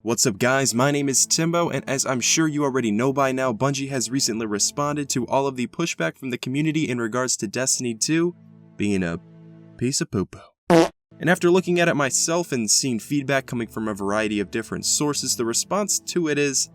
What's up guys, my name is Timbo, and as I'm sure you already know by now, Bungie has recently responded to all of the pushback from the community in regards to Destiny 2 being a piece of poo-poo. And after looking at it myself and seeing feedback coming from a variety of different sources, the response to it is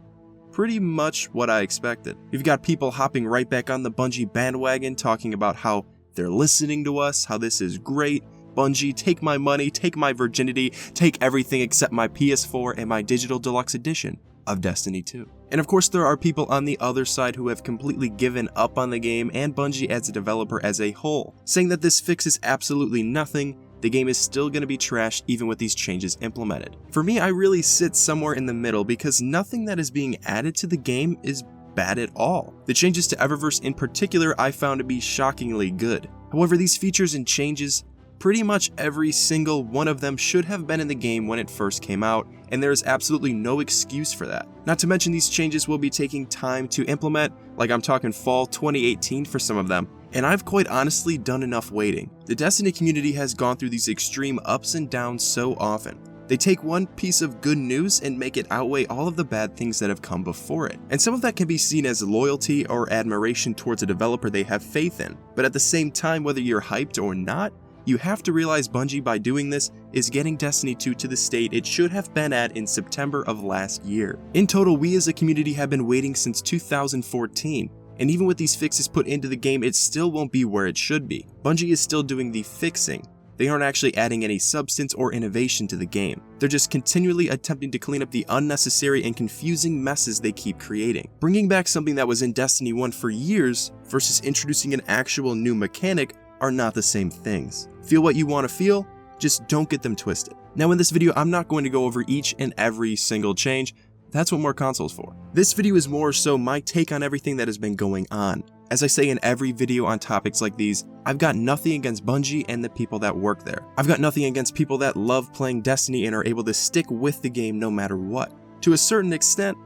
pretty much what I expected. You've got people hopping right back on the Bungie bandwagon, talking about how they're listening to us, how this is great. Bungie, take my money, take my virginity, take everything except my PS4 and my digital deluxe edition of Destiny 2. And of course there are people on the other side who have completely given up on the game and Bungie as a developer as a whole, saying that this fixes absolutely nothing, the game is still going to be trashed even with these changes implemented. For me, I really sit somewhere in the middle because nothing that is being added to the game is bad at all. The changes to Eververse in particular I found to be shockingly good. However, these features and changes, pretty much every single one of them should have been in the game when it first came out, and there is absolutely no excuse for that. Not to mention these changes will be taking time to implement, like I'm talking fall 2018 for some of them, and I've quite honestly done enough waiting. The Destiny community has gone through these extreme ups and downs so often. They take one piece of good news and make it outweigh all of the bad things that have come before it. And some of that can be seen as loyalty or admiration towards a developer they have faith in, but at the same time, whether you're hyped or not, you have to realize Bungie, by doing this, is getting Destiny 2 to the state it should have been at in September of last year. In total, we as a community have been waiting since 2014, and even with these fixes put into the game, it still won't be where it should be. Bungie is still doing the fixing. They aren't actually adding any substance or innovation to the game. They're just continually attempting to clean up the unnecessary and confusing messes they keep creating. Bringing back something that was in Destiny 1 for years versus introducing an actual new mechanic are not the same things. Feel what you want to feel, just don't get them twisted. Now in this video, I'm not going to go over each and every single change. That's what more console's for. This video is more so my take on everything that has been going on. As I say in every video on topics like these, I've got nothing against Bungie and the people that work there. I've got nothing against people that love playing Destiny and are able to stick with the game no matter what. To a certain extent,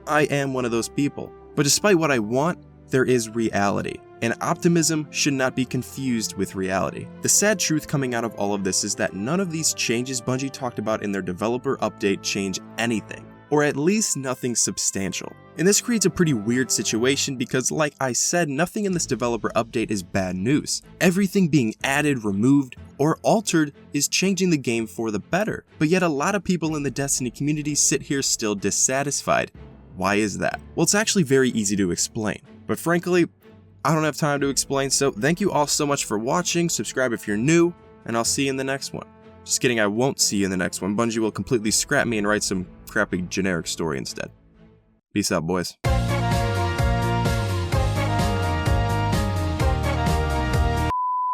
I am one of those people. But despite what I want, there is reality, and optimism should not be confused with reality. The sad truth coming out of all of this is that none of these changes Bungie talked about in their developer update change anything, or at least nothing substantial. And this creates a pretty weird situation because, like I said, nothing in this developer update is bad news. Everything being added, removed, or altered is changing the game for the better, but yet a lot of people in the Destiny community sit here still dissatisfied. Why is that? Well, it's actually very easy to explain. But frankly, I don't have time to explain, so thank you all so much for watching, subscribe if you're new, and I'll see you in the next one. Just kidding, I won't see you in the next one. Bungie will completely scrap me and write some crappy generic story instead. Peace out, boys.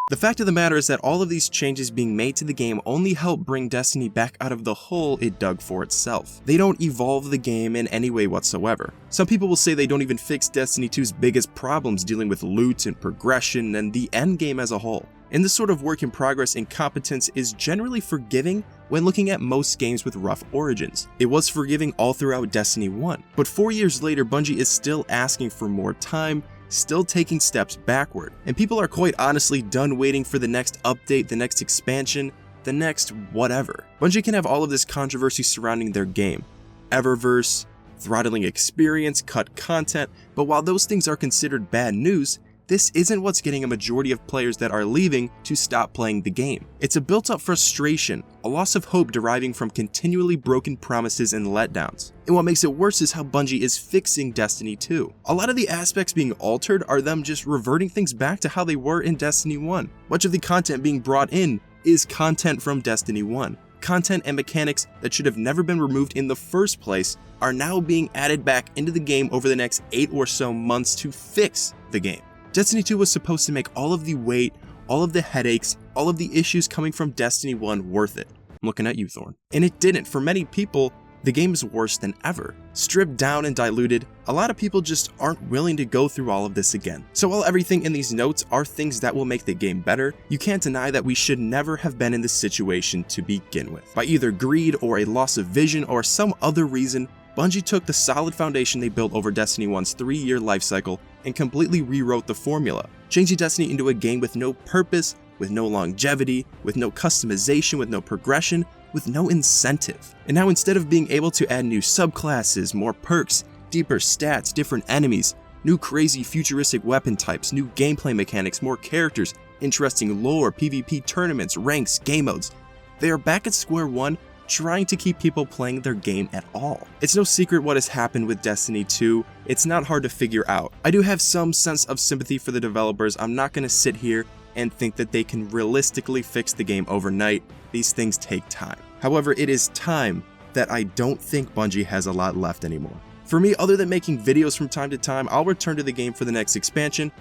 The fact of the matter is that all of these changes being made to the game only help bring Destiny back out of the hole it dug for itself. They don't evolve the game in any way whatsoever. Some people will say they don't even fix Destiny 2's biggest problems dealing with loot and progression and the end game as a whole. And this sort of work in progress incompetence is generally forgiving when looking at most games with rough origins. It was forgiving all throughout Destiny 1, but 4 years later Bungie is still asking for more time, still taking steps backward, and people are quite honestly done waiting for the next update, the next expansion, the next whatever. Bungie can have all of this controversy surrounding their game, Eververse, throttling experience, cut content, but while those things are considered bad news, this isn't what's getting a majority of players that are leaving to stop playing the game. It's a built-up frustration, a loss of hope deriving from continually broken promises and letdowns. And what makes it worse is how Bungie is fixing Destiny 2. A lot of the aspects being altered are them just reverting things back to how they were in Destiny 1. Much of the content being brought in is content from Destiny 1. Content and mechanics that should have never been removed in the first place are now being added back into the game over the next 8 or so months to fix the game. Destiny 2 was supposed to make all of the wait, all of the headaches, all of the issues coming from Destiny 1 worth it. I'm looking at you, Thorn. And it didn't. For many people, the game is worse than ever. Stripped down and diluted, a lot of people just aren't willing to go through all of this again. So while everything in these notes are things that will make the game better, you can't deny that we should never have been in this situation to begin with. By either greed or a loss of vision or some other reason, Bungie took the solid foundation they built over Destiny 1's 3-year lifecycle and completely rewrote the formula, changing Destiny into a game with no purpose, with no longevity, with no customization, with no progression, with no incentive. And now instead of being able to add new subclasses, more perks, deeper stats, different enemies, new crazy futuristic weapon types, new gameplay mechanics, more characters, interesting lore, PvP tournaments, ranks, game modes, they are back at square one trying to keep people playing their game at all. It's no secret what has happened with Destiny 2, it's not hard to figure out. I do have some sense of sympathy for the developers. I'm not going to sit here and think that they can realistically fix the game overnight. These things take time. However, it is time that I don't think Bungie has a lot left anymore. For me, other than making videos from time to time, I'll return to the game for the next expansion,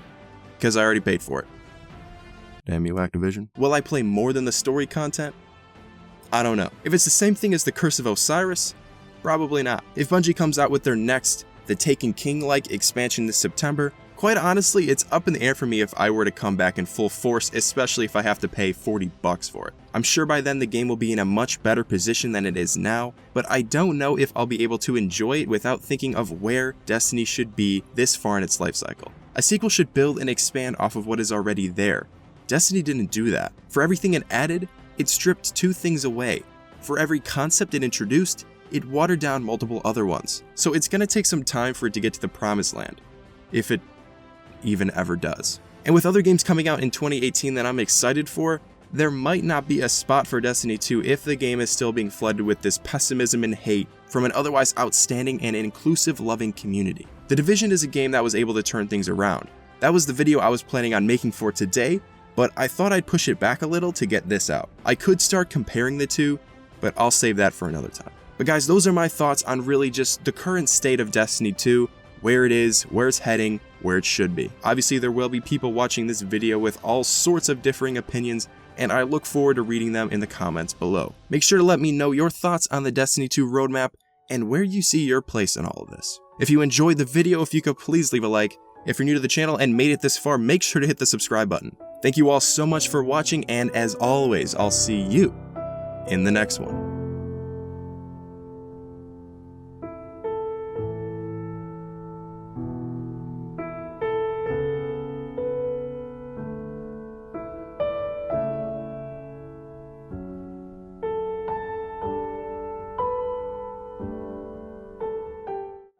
because I already paid for it. Damn you, Activision. Will I play more than the story content? I don't know. If it's the same thing as the Curse of Osiris, probably not. If Bungie comes out with their next, the Taken King-like expansion this September, quite honestly, it's up in the air for me if I were to come back in full force, especially if I have to pay $40 for it. I'm sure by then the game will be in a much better position than it is now, but I don't know if I'll be able to enjoy it without thinking of where Destiny should be this far in its life cycle. A sequel should build and expand off of what is already there. Destiny didn't do that. For everything it added, it stripped two things away. For every concept it introduced, it watered down multiple other ones. So it's gonna take some time for it to get to the promised land, if it even ever does. And with other games coming out in 2018 that I'm excited for, there might not be a spot for Destiny 2 if the game is still being flooded with this pessimism and hate from an otherwise outstanding and inclusive loving community. The Division is a game that was able to turn things around. That was the video I was planning on making for today, but I thought I'd push it back a little to get this out. I could start comparing the two, but I'll save that for another time. But guys, those are my thoughts on really just the current state of Destiny 2, where it is, where it's heading, where it should be. Obviously, there will be people watching this video with all sorts of differing opinions, and I look forward to reading them in the comments below. Make sure to let me know your thoughts on the Destiny 2 roadmap and where you see your place in all of this. If you enjoyed the video, if you could please leave a like. If you're new to the channel and made it this far, make sure to hit the subscribe button. Thank you all so much for watching, and as always, I'll see you in the next one.